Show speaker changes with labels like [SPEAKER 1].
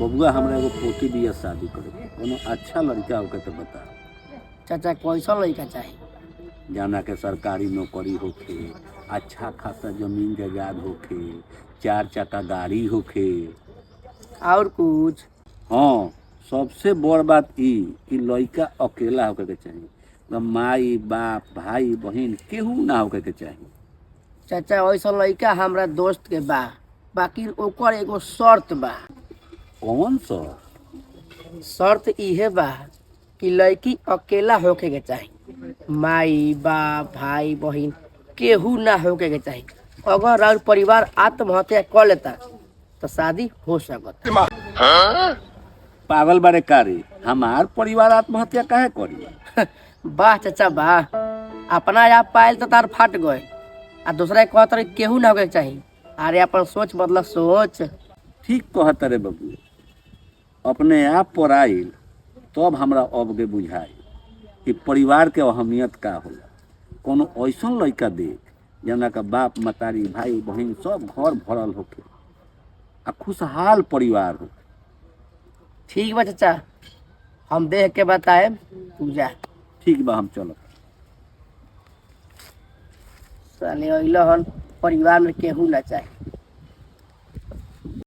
[SPEAKER 1] बबुआ हमरा एगो पोती बिया शादी करे के। कोनो अच्छा लड़का होके तो बता।
[SPEAKER 2] चाचा कैसा लड़का चाही?
[SPEAKER 1] जाना के सरकारी नौकरी होखे, अच्छा खासा जमीन जायदाद होखे, 4 चक्का गाड़ी होखे।
[SPEAKER 2] और कुछ?
[SPEAKER 1] हाँ, सबसे बड़ बात ई कि लड़का अकेला होके के चाही। माई बाप भाई बहन केहू ना होके के चाही।
[SPEAKER 2] चाचा ऐसा लड़का हमरा दोस्त के बा, बाकी ओकर एगो शर्त बा।
[SPEAKER 1] कौन सा?
[SPEAKER 2] शर्त इहे बा कि लड़की अकेला होके के चाही, माई बाप भाई बहन केहू ना होके के चाही। अगर और परिवार आत्महत्या कर लेता तो शादी हो सकत।
[SPEAKER 1] पागल बारे कारे, हमार परिवार आत्महत्या काहे करी?
[SPEAKER 2] वाह चाचा वाह, अपना आप पायल तो तार फट गए आ दूसरा के कहत रहे केहू ना होके के चाही। अरे अपन सोच बदला सोच।
[SPEAKER 1] ठीक कहत रे बबू, अपने आप पर आइल तब हमरा अब बुझाई कि परिवार के अहमियत का होला। कोनो ऐसन लड़का देख जना का बाप मतारी भाई बहन सब घर भरल होके आ खुशहाल परिवार हो।
[SPEAKER 2] ठीक बा चाचा, हम देख के बताए पूजा।
[SPEAKER 1] ठीक बा, हम चलो।
[SPEAKER 2] साले अइलो हन परिवार में केहू ना चाही।